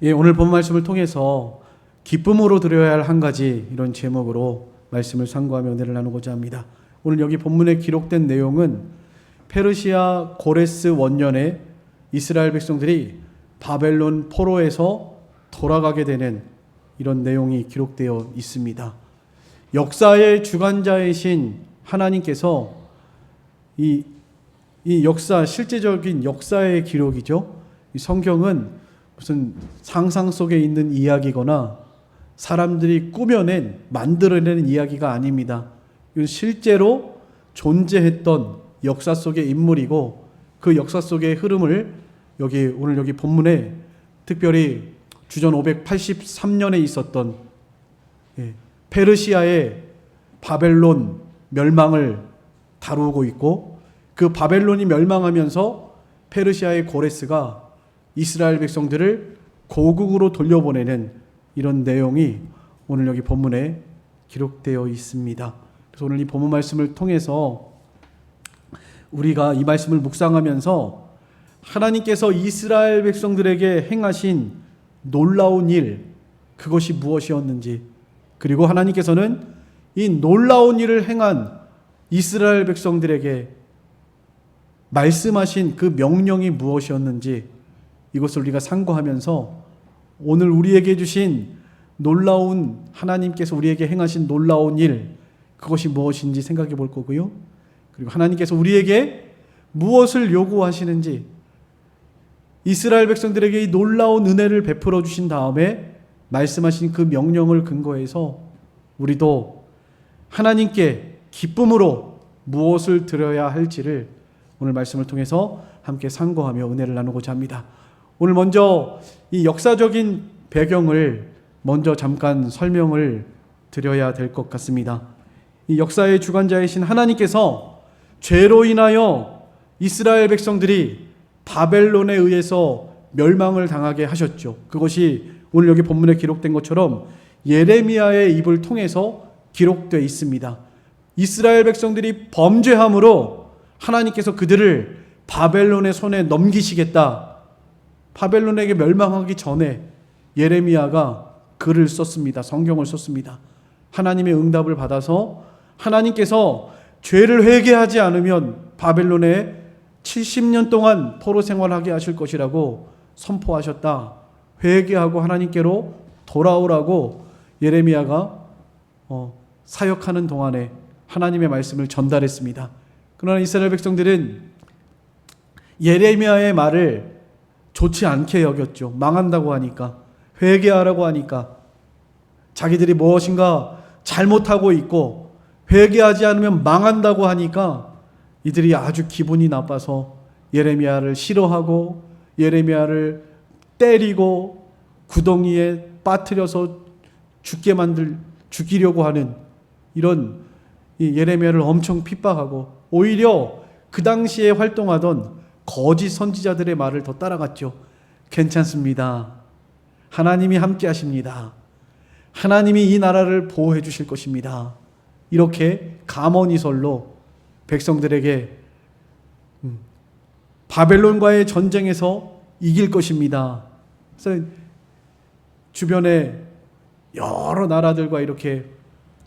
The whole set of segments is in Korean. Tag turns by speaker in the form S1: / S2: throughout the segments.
S1: 예, 오늘 본 말씀을 통해서 기쁨으로 드려야 할 한 가지, 이런 제목으로 말씀을 상고하며 은혜를 나누고자 합니다. 오늘 여기 본문에 기록된 내용은 페르시아 고레스 원년에 이스라엘 백성들이 바벨론 포로에서 돌아가게 되는 이런 내용이 기록되어 있습니다. 역사의 주관자이신 하나님께서 이 역사, 실제적인 역사의 기록이죠. 이 성경은 무슨 상상 속에 있는 이야기거나 사람들이 꾸며낸, 만들어낸 이야기가 아닙니다. 이건 실제로 존재했던 역사 속의 인물이고, 그 역사 속의 흐름을 오늘 여기 본문에 특별히 주전 583년에 있었던 페르시아의 바벨론 멸망을 다루고 있고, 그 바벨론이 멸망하면서 페르시아의 고레스가 이스라엘 백성들을 고국으로 돌려보내는 이런 내용이 오늘 여기 본문에 기록되어 있습니다. 그래서 오늘 이 본문 말씀을 통해서 우리가 이 말씀을 묵상하면서 하나님께서 이스라엘 백성들에게 행하신 놀라운 일, 그것이 무엇이었는지, 그리고 하나님께서는 이 놀라운 일을 행한 이스라엘 백성들에게 말씀하신 그 명령이 무엇이었는지, 이것을 우리가 상고하면서 오늘 우리에게 주신 놀라운, 하나님께서 우리에게 행하신 놀라운 일, 그것이 무엇인지 생각해 볼 거고요. 그리고 하나님께서 우리에게 무엇을 요구하시는지, 이스라엘 백성들에게 이 놀라운 은혜를 베풀어 주신 다음에 말씀하신 그 명령을 근거해서 우리도 하나님께 기쁨으로 무엇을 드려야 할지를 오늘 말씀을 통해서 함께 상고하며 은혜를 나누고자 합니다. 오늘 먼저 이 역사적인 배경을 먼저 잠깐 설명을 드려야 될 것 같습니다. 이 역사의 주관자이신 하나님께서 죄로 인하여 이스라엘 백성들이 바벨론에 의해서 멸망을 당하게 하셨죠. 그것이 오늘 여기 본문에 기록된 것처럼 예레미야의 입을 통해서 기록되어 있습니다. 이스라엘 백성들이 범죄함으로 하나님께서 그들을 바벨론의 손에 넘기시겠다, 바벨론에게 멸망하기 전에 예레미야가 글을 썼습니다. 성경을 썼습니다. 하나님의 응답을 받아서 하나님께서 죄를 회개하지 않으면 바벨론에 70년 동안 포로 생활하게 하실 것이라고 선포하셨다. 회개하고 하나님께로 돌아오라고 예레미야가 사역하는 동안에 하나님의 말씀을 전달했습니다. 그러나 이스라엘 백성들은 예레미야의 말을 좋지 않게 여겼죠. 망한다고 하니까, 회개하라고 하니까, 자기들이 무엇인가 잘못하고 있고 회개하지 않으면 망한다고 하니까 이들이 아주 기분이 나빠서 예레미야를 싫어하고 예레미야를 때리고 구덩이에 빠뜨려서 죽이려고 하는 이런 예레미야를 엄청 핍박하고, 오히려 그 당시에 활동하던 거짓 선지자들의 말을 더 따라갔죠. 괜찮습니다. 하나님이 함께 하십니다. 하나님이 이 나라를 보호해 주실 것입니다. 이렇게 감언이설로 백성들에게 바벨론과의 전쟁에서 이길 것입니다. 그래서 주변에 여러 나라들과 이렇게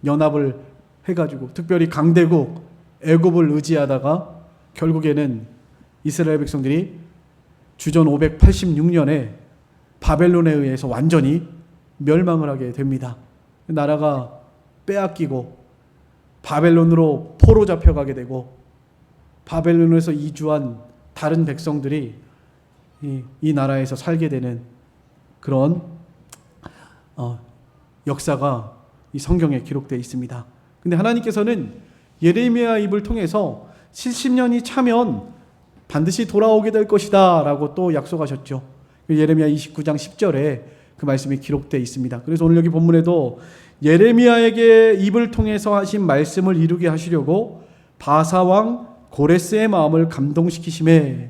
S1: 연합을 해가지고, 특별히 강대국 애굽을 의지하다가 결국에는 이스라엘 백성들이 주전 586년에 바벨론에 의해서 완전히 멸망을 하게 됩니다. 나라가 빼앗기고 바벨론으로 포로 잡혀가게 되고, 바벨론에서 이주한 다른 백성들이 이 나라에서 살게 되는 그런 역사가 이 성경에 기록되어 있습니다. 근데 하나님께서는 예레미야 입을 통해서 70년이 차면 반드시 돌아오게 될 것이다 라고 또 약속하셨죠. 예레미야 29장 10절에 그 말씀이 기록되어 있습니다. 그래서 오늘 여기 본문에도 예레미야에게 입을 통해서 하신 말씀을 이루게 하시려고 바사왕 고레스의 마음을 감동시키심에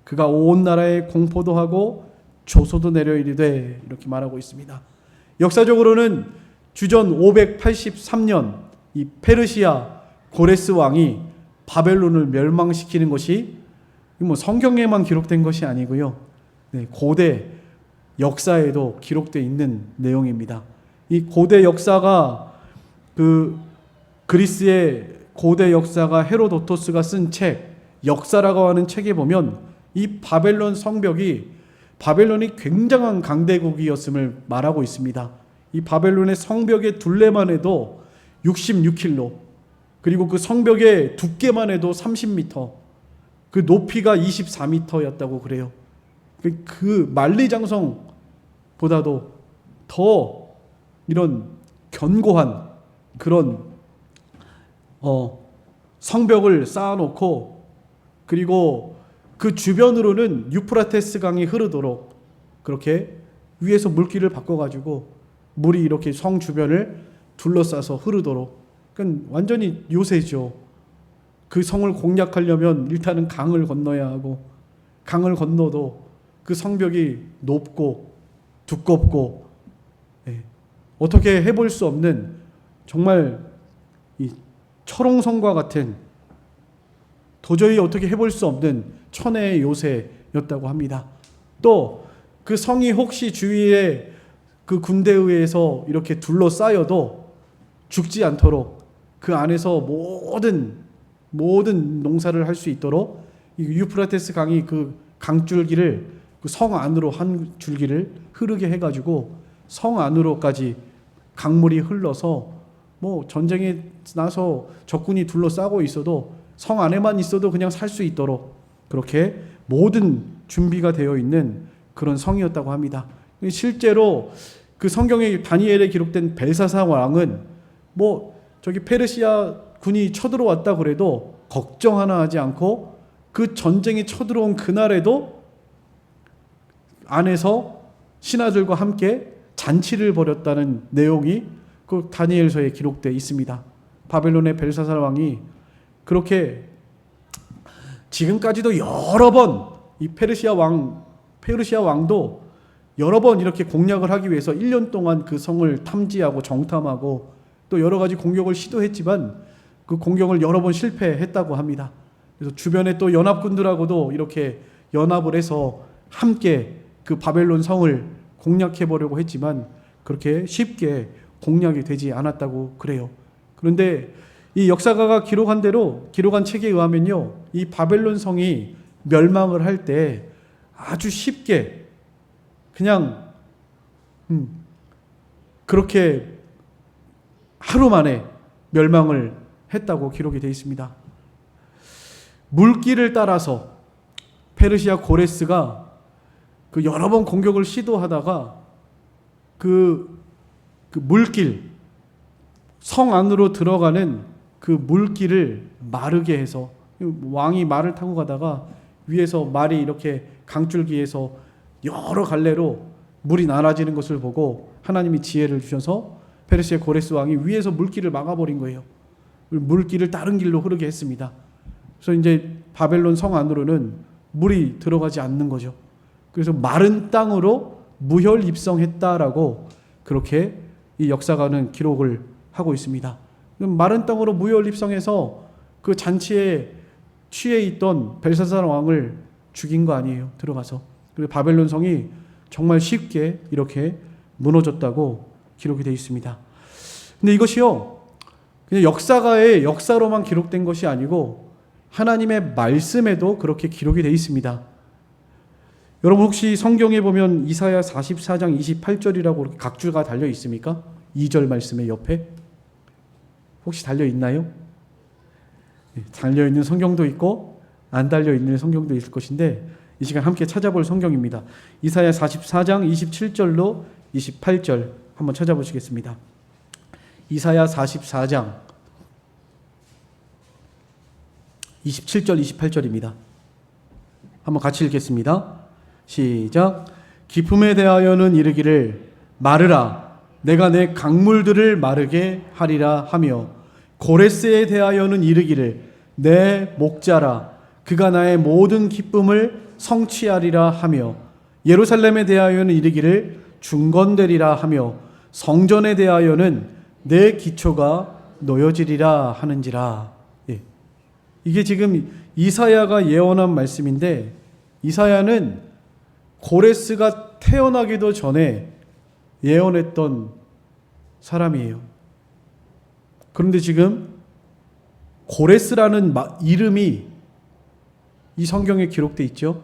S1: 그가 온 나라에 공포도 하고 조소도 내려 이르되, 이렇게 말하고 있습니다. 역사적으로는 주전 583년 이 페르시아 고레스 왕이 바벨론을 멸망시키는 것이 성경에만 기록된 것이 아니고요. 고대 역사에도 기록되어 있는 내용입니다. 이 고대 역사가 그리스의 고대 역사가 헤로도토스가 쓴 책, 역사라고 하는 책에 보면 이 바벨론 성벽이 바벨론이 굉장한 강대국이었음을 말하고 있습니다. 이 바벨론의 성벽의 둘레만 해도 66킬로, 그리고 그 성벽의 두께만 해도 30m, 그 높이가 24m였다고 그래요. 그 만리장성보다도 더 이런 견고한 그런 성벽을 쌓아놓고, 그리고 그 주변으로는 유프라테스 강이 흐르도록 그렇게 위에서 물길을 바꿔가지고 물이 이렇게 성 주변을 둘러싸서 흐르도록, 그러니까 완전히 요새죠. 그 성을 공략하려면 일단은 강을 건너야 하고, 강을 건너도 그 성벽이 높고 두껍고, 어떻게 해볼 수 없는 정말 이 철옹성과 같은, 도저히 어떻게 해볼 수 없는 천혜의 요새였다고 합니다. 또 그 성이 혹시 주위에 그 군대에 의해서 이렇게 둘러싸여도 죽지 않도록 그 안에서 모든 농사를 할 수 있도록 이 유프라테스 강이 그 강줄기를 그 성 안으로 한 줄기를 흐르게 해가지고 성 안으로까지 강물이 흘러서 전쟁에 나서 적군이 둘러싸고 있어도 성 안에만 있어도 그냥 살 수 있도록 그렇게 모든 준비가 되어 있는 그런 성이었다고 합니다. 실제로 그 성경에 다니엘에 기록된 벨사살 왕은 저기 페르시아 군이 쳐들어왔다 그래도 걱정 하나 하지 않고 그 전쟁이 쳐들어온 그날에도 안에서 신하들과 함께 잔치를 벌였다는 내용이 그 다니엘서에 기록되어 있습니다. 바벨론의 벨사살 왕이 그렇게 지금까지도 여러 번 이 페르시아 왕도 여러 번 이렇게 공략을 하기 위해서 1년 동안 그 성을 탐지하고 정탐하고 또 여러 가지 공격을 시도했지만 그 공격을 여러 번 실패했다고 합니다. 그래서 주변에 또 연합군들하고도 이렇게 연합을 해서 함께 그 바벨론 성을 공략해 보려고 했지만 그렇게 쉽게 공략이 되지 않았다고 그래요. 그런데 이 역사가가 기록한 책에 의하면요, 이 바벨론 성이 멸망을 할 때 아주 쉽게 그냥 그렇게 하루 만에 멸망을 했다고 기록이 되어 있습니다. 물길을 따라서 페르시아 고레스가 그 여러 번 공격을 시도하다가 그 물길, 성 안으로 들어가는 그 물길을 마르게 해서, 왕이 말을 타고 가다가 위에서 말이 이렇게 강줄기에서 여러 갈래로 물이 나눠지는 것을 보고 하나님이 지혜를 주셔서 페르시아 고레스 왕이 위에서 물길을 막아버린 거예요. 물길을 다른 길로 흐르게 했습니다. 그래서 이제 바벨론 성 안으로는 물이 들어가지 않는 거죠. 그래서 마른 땅으로 무혈 입성했다라고 그렇게 이 역사가는 기록을 하고 있습니다. 마른 땅으로 무혈 입성해서 그 잔치에 취해 있던 벨사살 왕을 죽인 거 아니에요. 들어가서. 그리고 바벨론 성이 정말 쉽게 이렇게 무너졌다고 기록이 되어 있습니다. 근데 이것이요, 그냥 역사가의 역사로만 기록된 것이 아니고 하나님의 말씀에도 그렇게 기록이 되어 있습니다. 여러분 혹시 성경에 보면 이사야 44장 28절이라고 각주가 달려 있습니까? 2절 말씀의 옆에 혹시 달려 있나요? 달려 있는 성경도 있고 안 달려 있는 성경도 있을 것인데 이 시간 함께 찾아볼 성경입니다. 이사야 44장 27절로 28절 한번 찾아보시겠습니다. 이사야 44장 27절 28절입니다. 한번 같이 읽겠습니다. 시작. 기품에 대하여는 이르기를 마르라, 내가 내 강물들을 마르게 하리라 하며, 고레스에 대하여는 이르기를 내 목자라, 그가 나의 모든 기쁨을 성취하리라 하며, 예루살렘에 대하여는 이르기를 중건되리라 하며, 성전에 대하여는 내 기초가 놓여지리라 하는지라. 이게 지금 이사야가 예언한 말씀인데, 이사야는 고레스가 태어나기도 전에 예언했던 사람이에요. 그런데 지금 고레스라는 이름이 이 성경에 기록되어 있죠.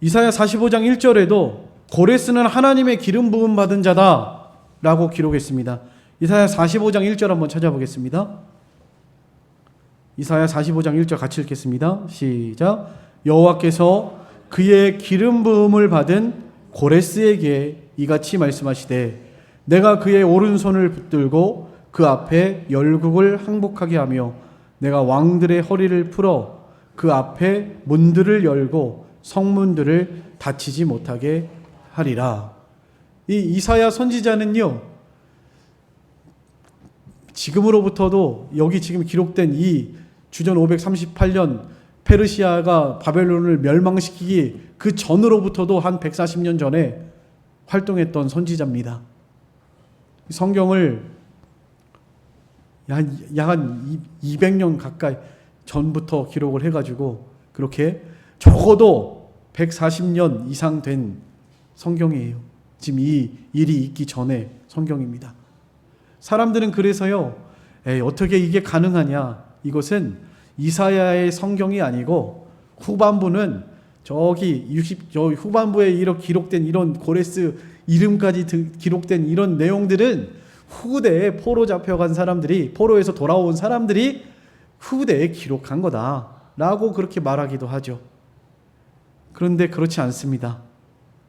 S1: 이사야 45장 1절에도 고레스는 하나님의 기름 부음 받은 자다 라고 기록했습니다. 이사야 45장 1절 한번 찾아보겠습니다. 이사야 45장 1절 같이 읽겠습니다. 시작. 여호와께서 그의 기름 부음을 받은 고레스에게 이같이 말씀하시되 내가 그의 오른손을 붙들고 그 앞에 열국을 항복하게 하며 내가 왕들의 허리를 풀어 그 앞에 문들을 열고 성문들을 닫히지 못하게 하리라. 이 이사야 선지자는요, 지금으로부터도 여기 지금 기록된 이 주전 538년 페르시아가 바벨론을 멸망시키기 그 전으로부터도 한 140년 전에 활동했던 선지자입니다. 성경을 약 한 200년 가까이 전부터 기록을 해가지고 그렇게 적어도 140년 이상 된 성경이에요. 지금 이 일이 있기 전에 성경입니다. 사람들은 그래서요, 어떻게 이게 가능하냐? 이것은 이사야의 성경이 아니고 후반부는 저 후반부에 이렇게 기록된 이런 고레스 이름까지 기록된 이런 내용들은 후대에 포로 잡혀간 사람들이, 포로에서 돌아온 사람들이 후대에 기록한 거다라고 그렇게 말하기도 하죠. 그런데 그렇지 않습니다.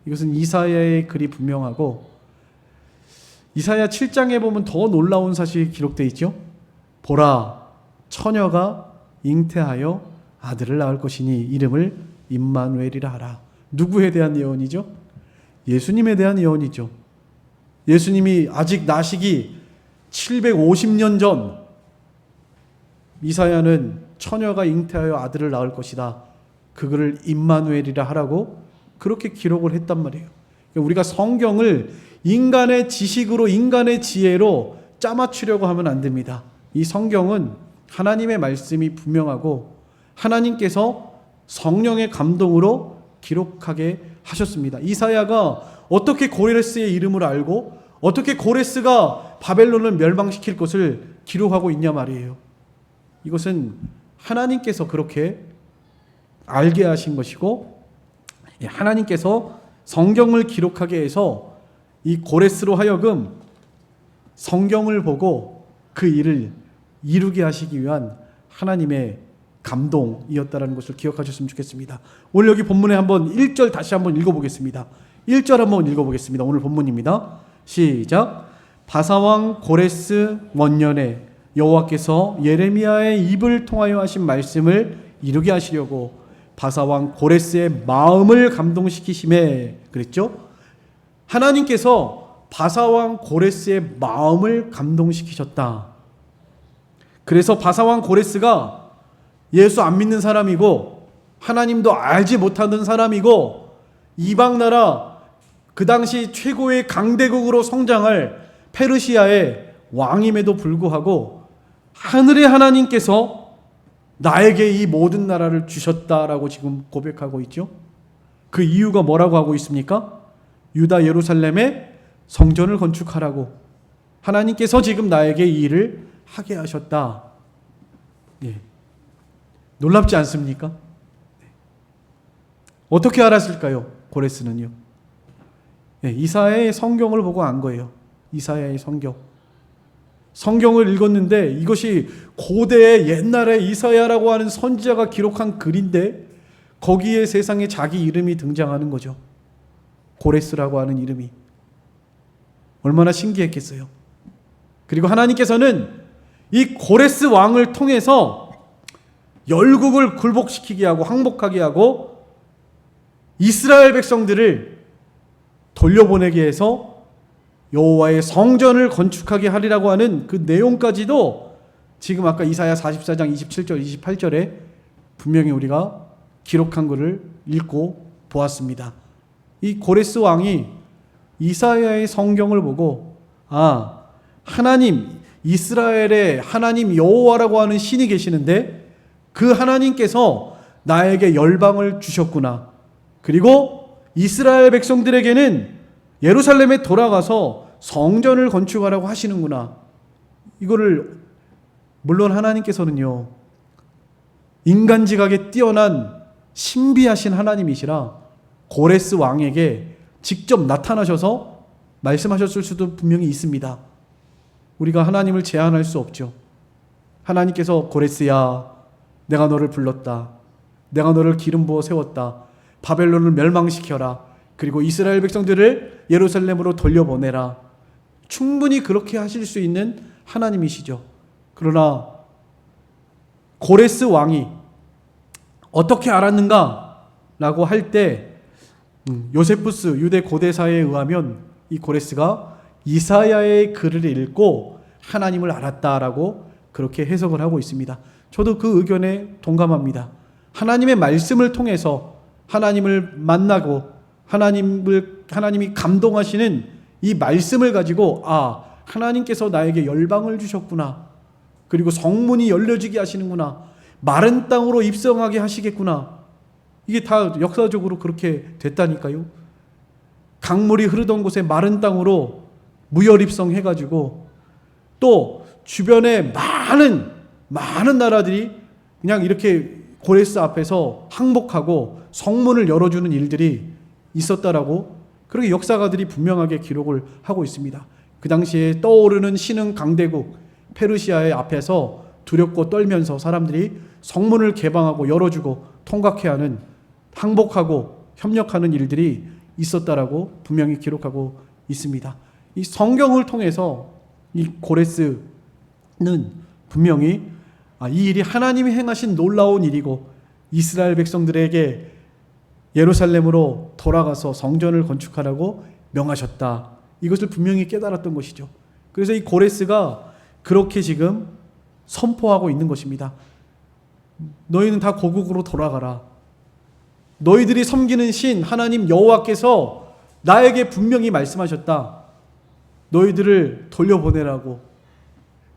S1: 이것은 이사야의 글이 분명하고, 이사야 7장에 보면 더 놀라운 사실이 기록되어 있죠. 보라, 처녀가 잉태하여 아들을 낳을 것이니 이름을 임마누엘이라 하라. 누구에 대한 예언이죠? 예수님에 대한 예언이죠. 예수님이 아직 나시기 750년 전 이사야는 처녀가 잉태하여 아들을 낳을 것이다. 그거를 임마누엘이라 하라고 그렇게 기록을 했단 말이에요. 우리가 성경을 인간의 지식으로, 인간의 지혜로 짜맞추려고 하면 안 됩니다. 이 성경은 하나님의 말씀이 분명하고 하나님께서 성령의 감동으로 기록하게 하셨습니다. 이사야가 어떻게 고레스의 이름을 알고 어떻게 고레스가 바벨론을 멸망시킬 것을 기록하고 있냐 말이에요. 이것은 하나님께서 그렇게 알게 하신 것이고, 하나님께서 성경을 기록하게 해서 이 고레스로 하여금 성경을 보고 그 일을 이루게 하시기 위한 하나님의 감동이었다라는 것을 기억하셨으면 좋겠습니다. 오늘 여기 본문에 한번 1절 다시 한번 읽어보겠습니다. 1절 한번 읽어보겠습니다. 오늘 본문입니다. 시작. 바사왕 고레스 원년에 여호와께서 예레미야의 입을 통하여 하신 말씀을 이루게 하시려고 바사왕 고레스의 마음을 감동시키심에, 그랬죠? 하나님께서 바사왕 고레스의 마음을 감동시키셨다. 그래서 바사왕 고레스가 예수 안 믿는 사람이고 하나님도 알지 못하는 사람이고 이방 나라 그 당시 최고의 강대국으로 성장할 페르시아의 왕임에도 불구하고 하늘의 하나님께서 나에게 이 모든 나라를 주셨다라고 지금 고백하고 있죠. 그 이유가 뭐라고 하고 있습니까? 유다 예루살렘에 성전을 건축하라고 하나님께서 지금 나에게 이 일을 하게 하셨다. 예. 놀랍지 않습니까? 네. 어떻게 알았을까요? 고레스는요. 예, 이사야의 성경을 보고 안 거예요. 이사야의 성경. 성경을 읽었는데 이것이 고대의 옛날에 이사야라고 하는 선지자가 기록한 글인데 거기에 세상에 자기 이름이 등장하는 거죠. 고레스라고 하는 이름이. 얼마나 신기했겠어요. 그리고 하나님께서는 이 고레스 왕을 통해서 열국을 굴복시키게 하고 항복하게 하고 이스라엘 백성들을 돌려보내게 해서 여호와의 성전을 건축하게 하리라고 하는 그 내용까지도 지금 아까 이사야 44장 27절 28절에 분명히 우리가 기록한 것을 읽고 보았습니다. 이 고레스 왕이 이사야의 성경을 보고 하나님, 이스라엘의 하나님 여호와라고 하는 신이 계시는데 그 하나님께서 나에게 열방을 주셨구나. 그리고 이스라엘 백성들에게는 예루살렘에 돌아가서 성전을 건축하라고 하시는구나. 이거를 물론 하나님께서는요, 인간 지각에 뛰어난 신비하신 하나님이시라 고레스 왕에게 직접 나타나셔서 말씀하셨을 수도 분명히 있습니다. 우리가 하나님을 제한할 수 없죠. 하나님께서 고레스야, 내가 너를 불렀다. 내가 너를 기름 부어 세웠다. 바벨론을 멸망시켜라. 그리고 이스라엘 백성들을 예루살렘으로 돌려보내라. 충분히 그렇게 하실 수 있는 하나님이시죠. 그러나 고레스 왕이 어떻게 알았는가? 라고 할 때 요세푸스 유대 고대사에 의하면 이 고레스가 이사야의 글을 읽고 하나님을 알았다라고 그렇게 해석을 하고 있습니다. 저도 그 의견에 동감합니다. 하나님의 말씀을 통해서 하나님을 만나고 하나님이 감동하시는 이 말씀을 가지고 하나님께서 나에게 열방을 주셨구나. 그리고 성문이 열려지게 하시는구나. 마른 땅으로 입성하게 하시겠구나. 이게 다 역사적으로 그렇게 됐다니까요. 강물이 흐르던 곳에 마른 땅으로 무혈입성해가지고 또 주변에 많은 나라들이 그냥 이렇게 고레스 앞에서 항복하고 성문을 열어주는 일들이 있었다라고 그렇게 역사가들이 분명하게 기록을 하고 있습니다. 그 당시에 떠오르는 신흥 강대국 페르시아의 앞에서 두렵고 떨면서 사람들이 성문을 개방하고 열어주고 통각해야 하는, 항복하고 협력하는 일들이 있었다라고 분명히 기록하고 있습니다. 이 성경을 통해서 이 고레스는 분명히 이 일이 하나님이 행하신 놀라운 일이고 이스라엘 백성들에게 예루살렘으로 돌아가서 성전을 건축하라고 명하셨다. 이것을 분명히 깨달았던 것이죠. 그래서 이 고레스가 그렇게 지금 선포하고 있는 것입니다. 너희는 다 고국으로 돌아가라. 너희들이 섬기는 신 하나님 여호와께서 나에게 분명히 말씀하셨다. 너희들을 돌려보내라고.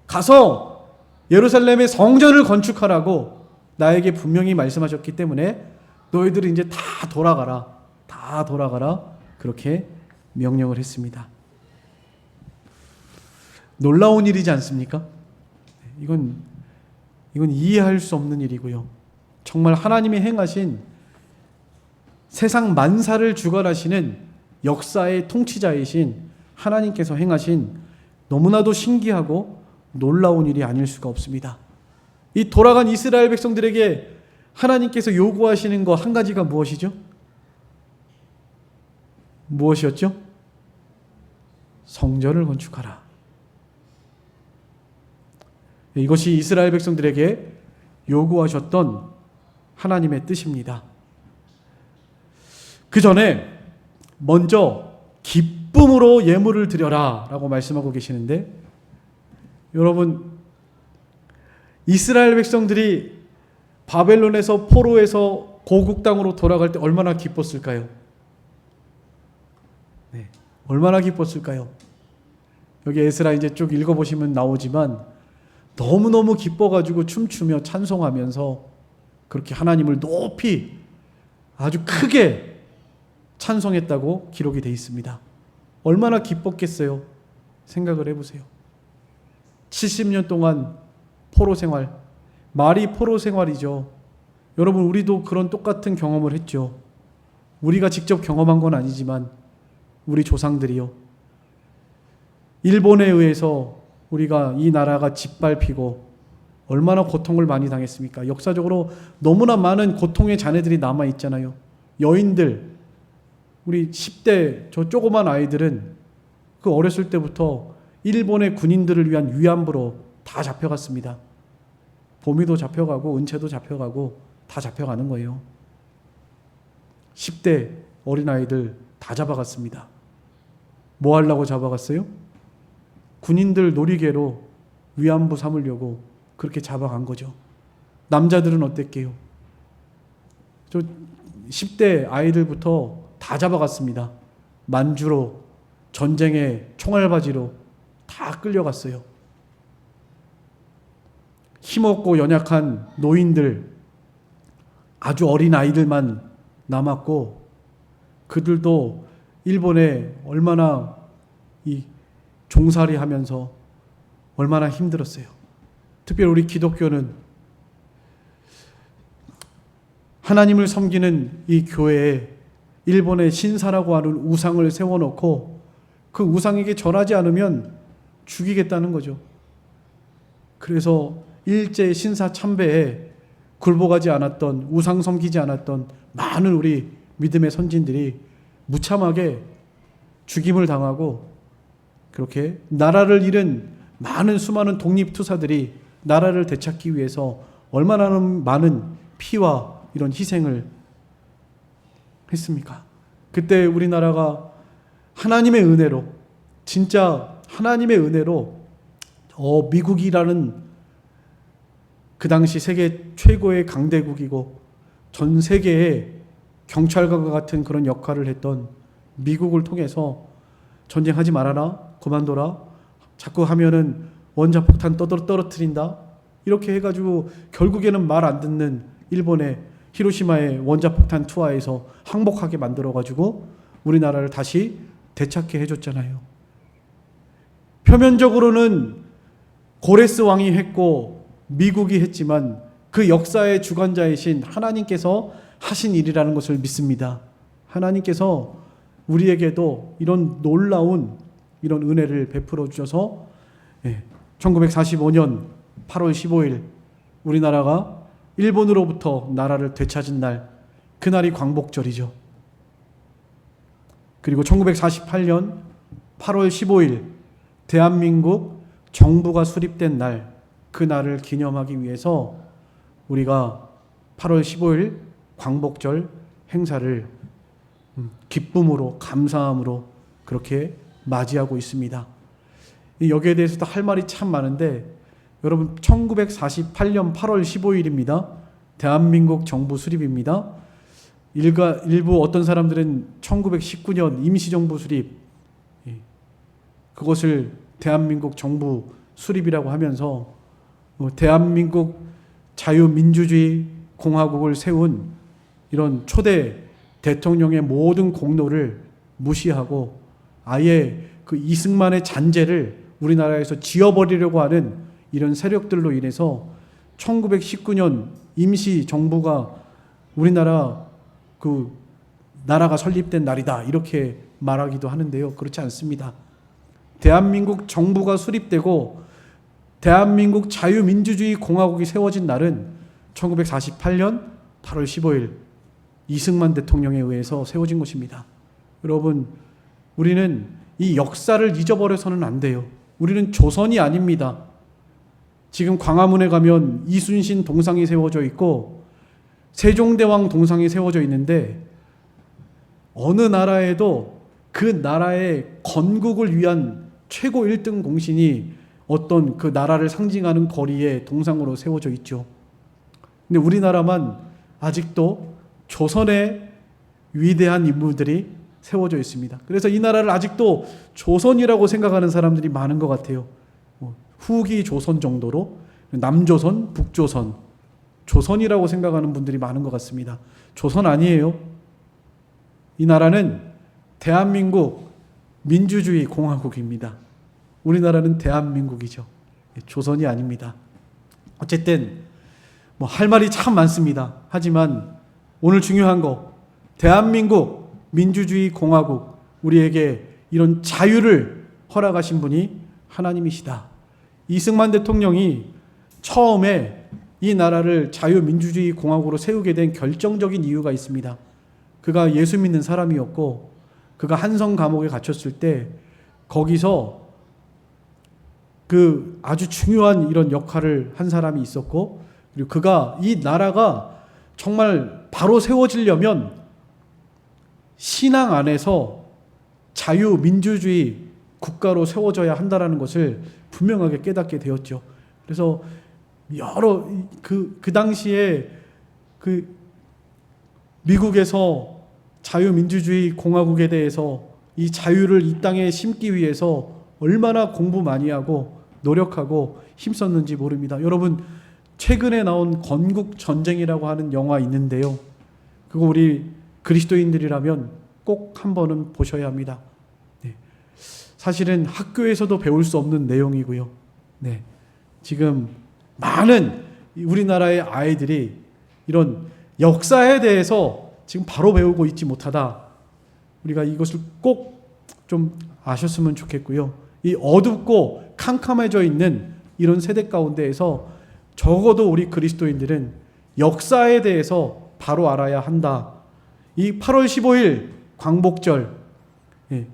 S1: 가서 예루살렘의 성전을 건축하라고 나에게 분명히 말씀하셨기 때문에 너희들은 이제 다 돌아가라. 그렇게 명령을 했습니다. 놀라운 일이지 않습니까? 이건 이해할 수 없는 일이고요. 정말 하나님이 행하신 세상 만사를 주관하시는 역사의 통치자이신 하나님께서 행하신 너무나도 신기하고 놀라운 일이 아닐 수가 없습니다. 이 돌아간 이스라엘 백성들에게 하나님께서 요구하시는 거 한 가지가 무엇이죠? 무엇이었죠? 성전을 건축하라. 이것이 이스라엘 백성들에게 요구하셨던 하나님의 뜻입니다. 그 전에 먼저 기쁨으로 예물을 드려라 라고 말씀하고 계시는데, 여러분, 이스라엘 백성들이 바벨론에서 포로에서 고국 땅으로 돌아갈 때 얼마나 기뻤을까요? 네, 얼마나 기뻤을까요? 여기 에스라 이제 쭉 읽어보시면 나오지만 너무너무 기뻐가지고 춤추며 찬송하면서 그렇게 하나님을 높이 아주 크게 찬송했다고 기록이 되어 있습니다. 얼마나 기뻤겠어요? 생각을 해보세요. 70년 동안 포로 생활, 말이 포로 생활이죠. 여러분, 우리도 그런 똑같은 경험을 했죠. 우리가 직접 경험한 건 아니지만 우리 조상들이요. 일본에 의해서 우리가 이 나라가 짓밟히고 얼마나 고통을 많이 당했습니까? 역사적으로 너무나 많은 고통의 잔해들이 남아있잖아요. 여인들, 우리 10대 저 조그만 아이들은 그 어렸을 때부터 일본의 군인들을 위한 위안부로 다 잡혀갔습니다. 보미도 잡혀가고 은채도 잡혀가고 다 잡혀가는 거예요. 10대 어린아이들 다 잡아갔습니다. 뭐 하려고 잡아갔어요? 군인들 놀이개로 위안부 삼으려고 그렇게 잡아간 거죠. 남자들은 어땠게요? 저 10대 아이들부터 다 잡아갔습니다. 만주로, 전쟁의 총알바지로 다 끌려갔어요. 힘없고 연약한 노인들, 아주 어린 아이들만 남았고 그들도 일본에 얼마나 이 종살이 하면서 얼마나 힘들었어요. 특별히 우리 기독교는 하나님을 섬기는 이 교회에 일본의 신사라고 하는 우상을 세워놓고 그 우상에게 절하지 않으면 죽이겠다는 거죠. 그래서 일제 신사 참배에 굴복하지 않았던, 우상 섬기지 않았던 많은 우리 믿음의 선진들이 무참하게 죽임을 당하고, 그렇게 나라를 잃은 많은 수많은 독립투사들이 나라를 되찾기 위해서 얼마나 많은 피와 이런 희생을 했습니까? 그때 우리나라가 하나님의 은혜로, 진짜 하나님의 은혜로 미국이라는 그 당시 세계 최고의 강대국이고 전 세계의 경찰관과 같은 그런 역할을 했던 미국을 통해서 전쟁하지 말아라, 그만둬라, 자꾸 하면은 원자폭탄 떨어뜨린다, 이렇게 해가지고 결국에는 말 안 듣는 일본의 히로시마의 원자폭탄 투하에서 항복하게 만들어가지고 우리나라를 다시 되찾게 해줬잖아요. 표면적으로는 고레스 왕이 했고 미국이 했지만 그 역사의 주관자이신 하나님께서 하신 일이라는 것을 믿습니다. 하나님께서 우리에게도 이런 놀라운 이런 은혜를 베풀어 주셔서 1945년 8월 15일 우리나라가 일본으로부터 나라를 되찾은 날, 그날이 광복절이죠. 그리고 1948년 8월 15일 대한민국 정부가 수립된 날, 그날을 기념하기 위해서 우리가 8월 15일 광복절 행사를 기쁨으로, 감사함으로 그렇게 맞이하고 있습니다. 여기에 대해서도 할 말이 참 많은데, 여러분 1948년 8월 15일입니다. 대한민국 정부 수립입니다. 일부 어떤 사람들은 1919년 임시정부 수립, 그것을 대한민국 정부 수립이라고 하면서 대한민국 자유민주주의 공화국을 세운 이런 초대 대통령의 모든 공로를 무시하고 아예 그 이승만의 잔재를 우리나라에서 지워버리려고 하는 이런 세력들로 인해서 1919년 임시 정부가 우리나라 그 나라가 설립된 날이다, 이렇게 말하기도 하는데요. 그렇지 않습니다. 대한민국 정부가 수립되고 대한민국 자유민주주의 공화국이 세워진 날은 1948년 8월 15일 이승만 대통령에 의해서 세워진 것입니다. 여러분, 우리는 이 역사를 잊어버려서는 안 돼요. 우리는 조선이 아닙니다. 지금 광화문에 가면 이순신 동상이 세워져 있고 세종대왕 동상이 세워져 있는데, 어느 나라에도 그 나라의 건국을 위한 최고 1등 공신이 어떤 그 나라를 상징하는 거리에 동상으로 세워져 있죠. 근데 우리나라만 아직도 조선의 위대한 인물들이 세워져 있습니다. 그래서 이 나라를 아직도 조선이라고 생각하는 사람들이 많은 것 같아요. 후기 조선 정도로, 남조선, 북조선, 조선이라고 생각하는 분들이 많은 것 같습니다. 조선 아니에요. 이 나라는 대한민국 민주주의 공화국입니다. 우리나라는 대한민국이죠. 조선이 아닙니다. 어쨌든 할 말이 참 많습니다. 하지만 오늘 중요한 거, 대한민국 민주주의 공화국, 우리에게 이런 자유를 허락하신 분이 하나님이시다. 이승만 대통령이 처음에 이 나라를 자유민주주의 공화국으로 세우게 된 결정적인 이유가 있습니다. 그가 예수 믿는 사람이었고, 그가 한성 감옥에 갇혔을 때 거기서 그 아주 중요한 이런 역할을 한 사람이 있었고, 그리고 그가 이 나라가 정말 바로 세워지려면 신앙 안에서 자유민주주의 국가로 세워져야 한다라는 것을 분명하게 깨닫게 되었죠. 그래서 여러 그 당시에 그 미국에서 자유민주주의 공화국에 대해서 이 자유를 이 땅에 심기 위해서 얼마나 공부 많이 하고 노력하고 힘썼는지 모릅니다. 여러분, 최근에 나온 건국 전쟁이라고 하는 영화 있는데요. 그거 우리 그리스도인들이라면 꼭 한 번은 보셔야 합니다. 네. 사실은 학교에서도 배울 수 없는 내용이고요. 네. 지금 많은 우리나라의 아이들이 이런 역사에 대해서 지금 바로 배우고 있지 못하다. 우리가 이것을 꼭 좀 아셨으면 좋겠고요. 이 어둡고 캄캄해져 있는 이런 세대 가운데에서 적어도 우리 그리스도인들은 역사에 대해서 바로 알아야 한다. 이 8월 15일 광복절,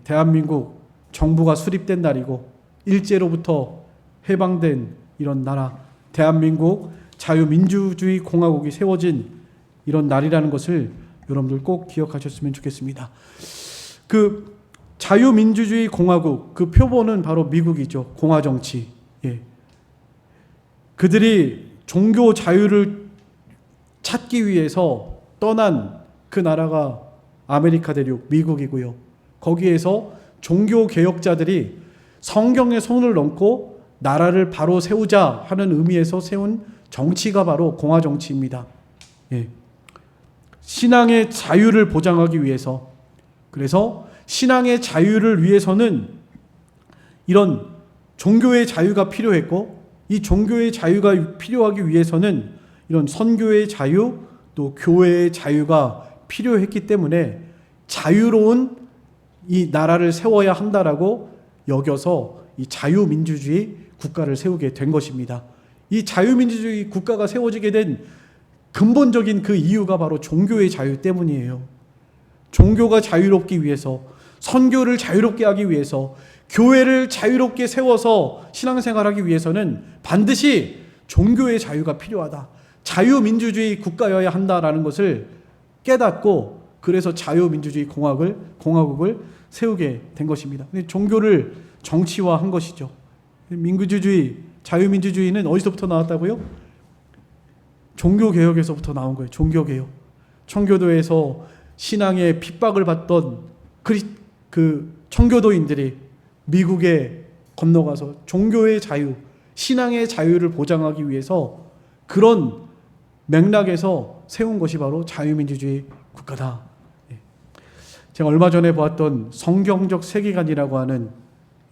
S1: 대한민국 정부가 수립된 날이고 일제로부터 해방된 이런 나라, 대한민국 자유민주주의 공화국이 세워진 이런 날이라는 것을 여러분들 꼭 기억하셨으면 좋겠습니다. 그 자유민주주의 공화국, 그 표본은 바로 미국이죠. 공화정치. 그들이 종교 자유를 찾기 위해서 떠난 그 나라가 아메리카 대륙 미국이고요. 거기에서 종교 개혁자들이 성경에 손을 얹고 나라를 바로 세우자 하는 의미에서 세운 정치가 바로 공화 정치입니다. 신앙의 자유를 보장하기 위해서, 그래서 신앙의 자유를 위해서는 이런 종교의 자유가 필요했고, 이 종교의 자유가 필요하기 위해서는 이런 선교의 자유, 또 교회의 자유가 필요했기 때문에 자유로운 이 나라를 세워야 한다라고 여겨서 이 자유민주주의 국가를 세우게 된 것입니다. 이 자유민주주의 국가가 세워지게 된 근본적인 그 이유가 바로 종교의 자유 때문이에요. 종교가 자유롭기 위해서, 선교를 자유롭게 하기 위해서, 교회를 자유롭게 세워서 신앙생활하기 위해서는 반드시 종교의 자유가 필요하다. 자유민주주의 국가여야 한다라는 것을 깨닫고, 그래서 자유민주주의 공화국을 세우게 된 것입니다. 종교를 정치화한 것이죠. 민주주의, 자유민주주의는 어디서부터 나왔다고요? 종교개혁에서부터 나온 거예요. 종교개혁. 청교도에서 신앙의 핍박을 받던 그 청교도인들이 미국에 건너가서 종교의 자유, 신앙의 자유를 보장하기 위해서 그런 맥락에서 세운 것이 바로 자유민주주의 국가다. 제가 얼마 전에 보았던 성경적 세계관이라고 하는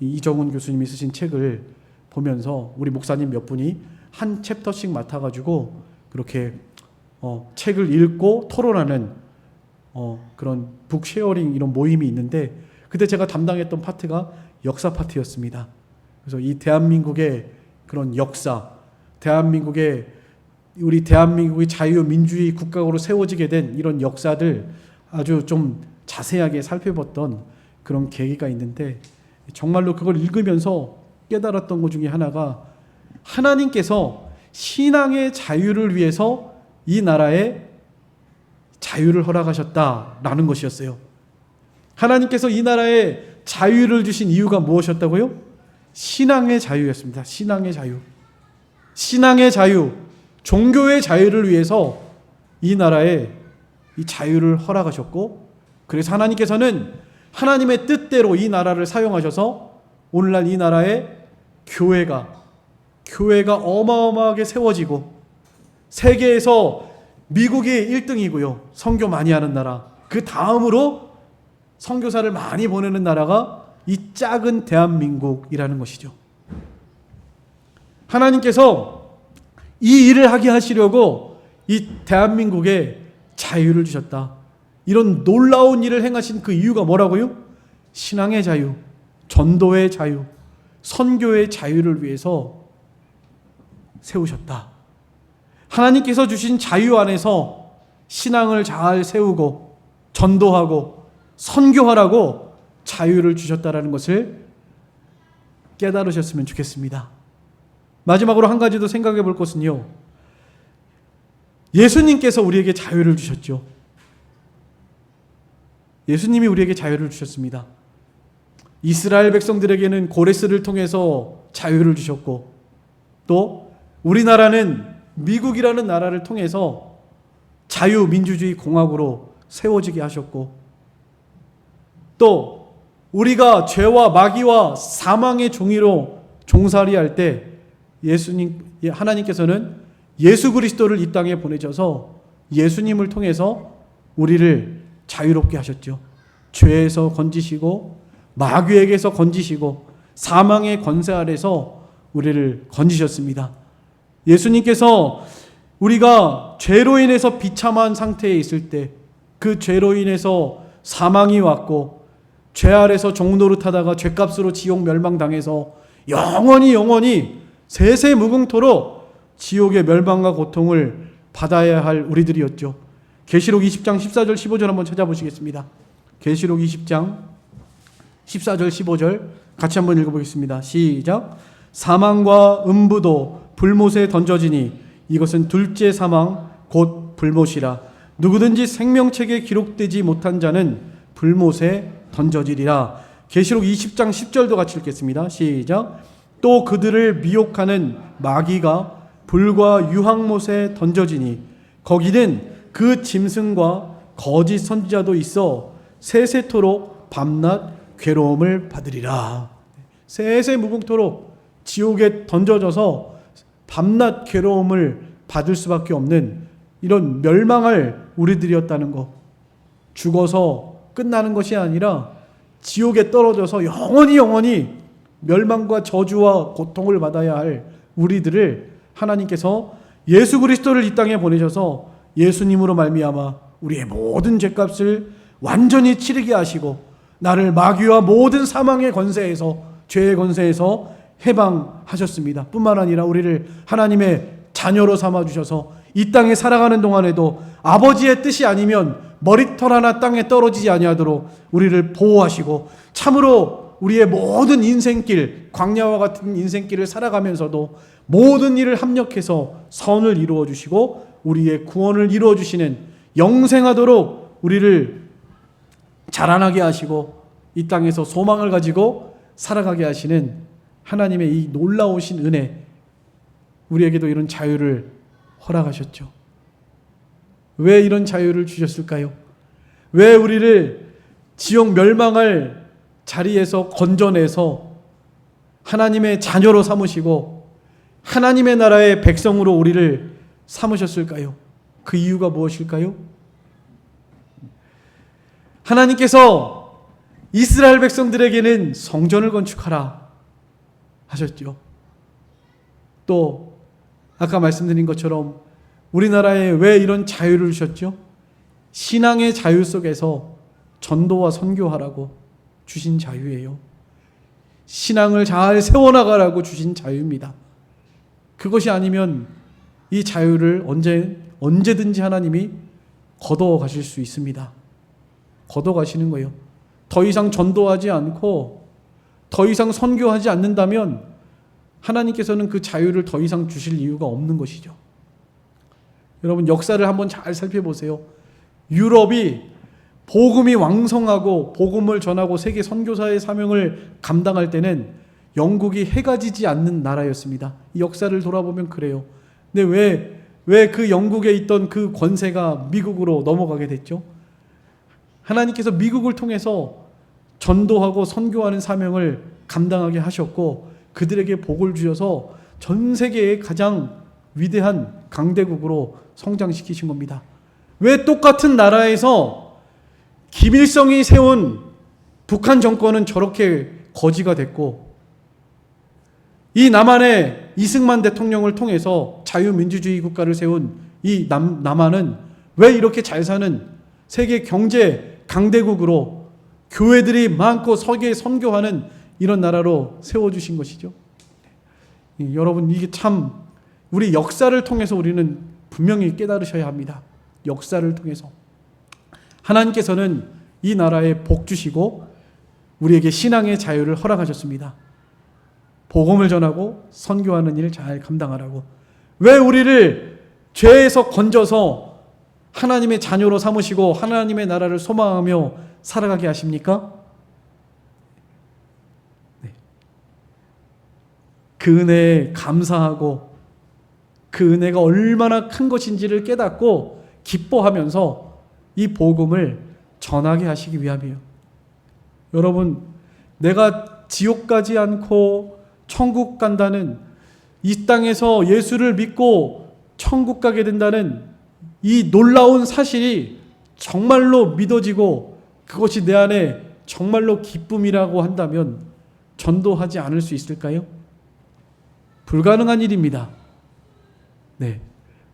S1: 이정훈 교수님이 쓰신 책을 보면서 우리 목사님 몇 분이 한 챕터씩 맡아가지고 그렇게 책을 읽고 토론하는 그런 북쉐어링 이런 모임이 있는데, 그때 제가 담당했던 파트가 역사 파트였습니다. 그래서 이 대한민국의 그런 역사, 우리 대한민국이 자유민주주의 국가로 세워지게 된 이런 역사들 아주 좀 자세하게 살펴봤던 그런 계기가 있는데, 정말로 그걸 읽으면서 깨달았던 것 중에 하나가, 하나님께서 신앙의 자유를 위해서 이 나라에 자유를 허락하셨다라는 것이었어요. 하나님께서 이 나라에 자유를 주신 이유가 무엇이었다고요? 신앙의 자유였습니다. 신앙의 자유. 신앙의 자유, 종교의 자유를 위해서 이 나라에 이 자유를 허락하셨고, 그래서 하나님께서는 하나님의 뜻대로 이 나라를 사용하셔서 오늘날 이 나라에 교회가 어마어마하게 세워지고, 세계에서 미국이 1등이고요. 선교 많이 하는 나라. 그 다음으로 선교사를 많이 보내는 나라가 이 작은 대한민국이라는 것이죠. 하나님께서 이 일을 하게 하시려고 이 대한민국에 자유를 주셨다. 이런 놀라운 일을 행하신 그 이유가 뭐라고요? 신앙의 자유, 전도의 자유, 선교의 자유를 위해서 세우셨다. 하나님께서 주신 자유 안에서 신앙을 잘 세우고 전도하고 선교하라고 자유를 주셨다라는 것을 깨달으셨으면 좋겠습니다. 마지막으로 한 가지 더 생각해 볼 것은요, 예수님께서 우리에게 자유를 주셨죠. 예수님이 우리에게 자유를 주셨습니다. 이스라엘 백성들에게는 고레스를 통해서 자유를 주셨고, 또 우리나라는 미국이라는 나라를 통해서 자유민주주의 공화국으로 세워지게 하셨고, 또 우리가 죄와 마귀와 사망의 종이로 종살이할 때 하나님께서는 예수 그리스도를 이 땅에 보내셔서 예수님을 통해서 우리를 자유롭게 하셨죠. 죄에서 건지시고 마귀에게서 건지시고 사망의 권세 아래서 우리를 건지셨습니다. 예수님께서 우리가 죄로 인해서 비참한 상태에 있을 때 그 죄로 인해서 사망이 왔고 죄 아래서 종노릇하다가 죄값으로 지옥 멸망당해서 영원히 세세 무궁토록 지옥의 멸망과 고통을 받아야 할 우리들이었죠. 계시록 20장 14절 15절 한번 찾아보시겠습니다. 계시록 20장 14절 15절 같이 한번 읽어보겠습니다. 시작. 사망과 음부도 불못에 던져지니 이것은 둘째 사망 곧 불못이라. 누구든지 생명책에 기록되지 못한 자는 불못에 던져지리라. 계시록 20장 10절도 같이 읽겠습니다. 시작. 또 그들을 미혹하는 마귀가 불과 유황못에 던져지니 거기는 그 짐승과 거짓 선지자도 있어 세세토록 밤낮 괴로움을 받으리라. 세세 무궁토록 지옥에 던져져서 밤낮 괴로움을 받을 수밖에 없는 이런 멸망할 우리들이었다는 것. 죽어서 끝나는 것이 아니라 지옥에 떨어져서 영원히 멸망과 저주와 고통을 받아야 할 우리들을 하나님께서 예수 그리스도를 이 땅에 보내셔서 예수님으로 말미암아 우리의 모든 죄값을 완전히 치르게 하시고 나를 마귀와 모든 사망의 권세에서 죄의 권세에서 해방하셨습니다. 뿐만 아니라 우리를 하나님의 자녀로 삼아주셔서 이 땅에 살아가는 동안에도 아버지의 뜻이 아니면 머리털 하나 땅에 떨어지지 아니하도록 우리를 보호하시고 참으로 우리의 모든 인생길, 광야와 같은 인생길을 살아가면서도 모든 일을 합력해서 선을 이루어 주시고 우리의 구원을 이루어 주시는 영생하도록 우리를 자라나게 하시고 이 땅에서 소망을 가지고 살아가게 하시는 하나님의 이 놀라우신 은혜, 우리에게도 이런 자유를 허락하셨죠. 왜 이런 자유를 주셨을까요? 왜 우리를 지옥 멸망할 자리에서 건져내서 하나님의 자녀로 삼으시고 하나님의 나라의 백성으로 우리를 삼으셨을까요? 그 이유가 무엇일까요? 하나님께서 이스라엘 백성들에게는 성전을 건축하라 하셨죠. 또 아까 말씀드린 것처럼 우리나라에 왜 이런 자유를 주셨죠? 신앙의 자유 속에서 전도와 선교하라고 주신 자유예요. 신앙을 잘 세워나가라고 주신 자유입니다. 그것이 아니면 이 자유를 언제든지 하나님이 걷어 가실 수 있습니다. 걷어 가시는 거예요. 더 이상 전도하지 않고 더 이상 선교하지 않는다면 하나님께서는 그 자유를 더 이상 주실 이유가 없는 것이죠. 여러분 역사를 한번 잘 살펴보세요. 유럽이 복음이 왕성하고 복음을 전하고 세계 선교사의 사명을 감당할 때는 영국이 해가 지지 않는 나라였습니다. 이 역사를 돌아보면 그래요. 근데 왜 그 영국에 있던 그 권세가 미국으로 넘어가게 됐죠? 하나님께서 미국을 통해서 전도하고 선교하는 사명을 감당하게 하셨고 그들에게 복을 주셔서 전 세계의 가장 위대한 강대국으로 성장시키신 겁니다. 왜 똑같은 나라에서 김일성이 세운 북한 정권은 저렇게 거지가 됐고 이 남한의 이승만 대통령을 통해서 자유민주주의 국가를 세운 이 남한은 왜 이렇게 잘 사는 세계 경제 강대국으로 교회들이 많고 서기에 선교하는 이런 나라로 세워주신 것이죠. 여러분 이게 참 우리 역사를 통해서 우리는 분명히 깨달으셔야 합니다. 역사를 통해서 하나님께서는 이 나라에 복 주시고 우리에게 신앙의 자유를 허락하셨습니다. 복음을 전하고 선교하는 일을 잘 감당하라고. 왜 우리를 죄에서 건져서 하나님의 자녀로 삼으시고 하나님의 나라를 소망하며 살아가게 하십니까? 네. 그 은혜에 감사하고 그 은혜가 얼마나 큰 것인지를 깨닫고 기뻐하면서 이 복음을 전하게 하시기 위함이에요. 여러분, 내가 지옥 가지 않고 천국 간다는, 이 땅에서 예수를 믿고 천국 가게 된다는 이 놀라운 사실이 정말로 믿어지고 그것이 내 안에 정말로 기쁨이라고 한다면 전도하지 않을 수 있을까요? 불가능한 일입니다. 네.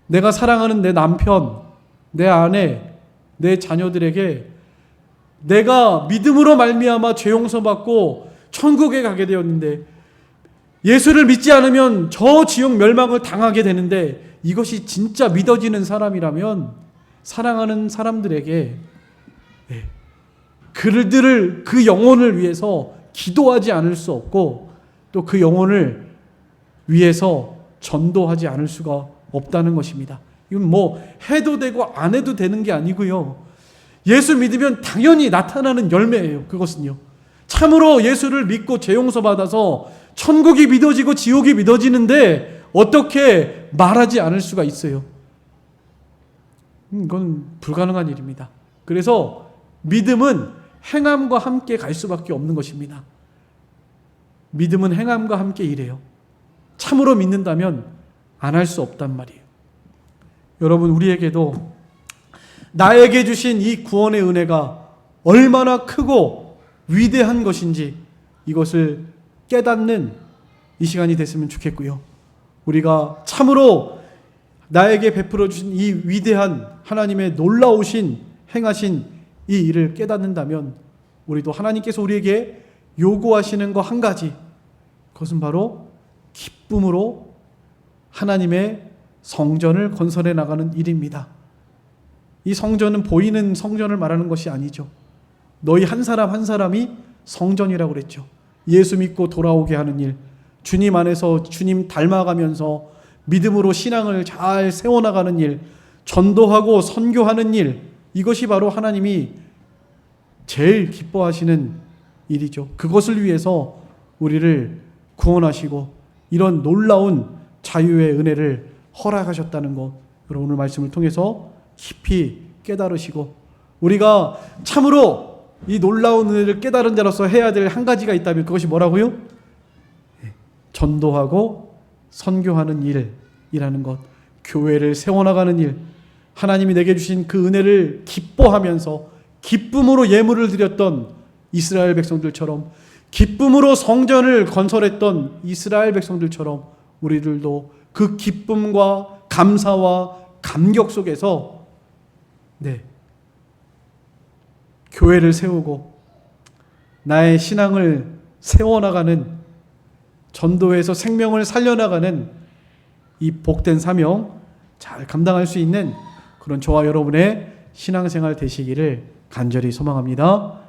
S1: 내가 사랑하는 내 남편, 내 아내, 내 자녀들에게 내가 믿음으로 말미암아 죄 용서받고 천국에 가게 되었는데 예수를 믿지 않으면 저 지옥 멸망을 당하게 되는데 이것이 진짜 믿어지는 사람이라면 사랑하는 사람들에게 그들을 그 영혼을 위해서 기도하지 않을 수 없고 또 그 영혼을 위해서 전도하지 않을 수가 없다는 것입니다. 이건 뭐 해도 되고 안 해도 되는 게 아니고요. 예수 믿으면 당연히 나타나는 열매예요. 그것은요. 참으로 예수를 믿고 죄 용서 받아서 천국이 믿어지고 지옥이 믿어지는데 어떻게 말하지 않을 수가 있어요? 이건 불가능한 일입니다. 그래서 믿음은 행함과 함께 갈 수밖에 없는 것입니다. 믿음은 행함과 함께 일해요. 참으로 믿는다면 안 할 수 없단 말이에요. 여러분, 우리에게도 나에게 주신 이 구원의 은혜가 얼마나 크고 위대한 것인지 이것을 깨닫는 이 시간이 됐으면 좋겠고요. 우리가 참으로 나에게 베풀어 주신 이 위대한 하나님의 놀라우신 행하신 이 일을 깨닫는다면 우리도 하나님께서 우리에게 요구하시는 거 한 가지, 그것은 바로 기쁨으로 하나님의 성전을 건설해 나가는 일입니다. 이 성전은 보이는 성전을 말하는 것이 아니죠. 너희 한 사람 한 사람이 성전이라고 그랬죠. 예수 믿고 돌아오게 하는 일, 주님 안에서 주님 닮아가면서 믿음으로 신앙을 잘 세워나가는 일, 전도하고 선교하는 일, 이것이 바로 하나님이 제일 기뻐하시는 일이죠. 그것을 위해서 우리를 구원하시고 이런 놀라운 자유의 은혜를 허락하셨다는 것, 여러분 오늘 말씀을 통해서 깊이 깨달으시고 우리가 참으로 이 놀라운 은혜를 깨달은 자로서 해야 될 한 가지가 있다면 그것이 뭐라고요? 전도하고 선교하는 일이라는 것, 교회를 세워나가는 일, 하나님이 내게 주신 그 은혜를 기뻐하면서 기쁨으로 예물을 드렸던 이스라엘 백성들처럼, 기쁨으로 성전을 건설했던 이스라엘 백성들처럼 우리들도 그 기쁨과 감사와 감격 속에서 교회를 세우고 나의 신앙을 세워나가는, 전도에서 생명을 살려나가는 이 복된 사명 잘 감당할 수 있는 그런 저와 여러분의 신앙생활 되시기를 간절히 소망합니다.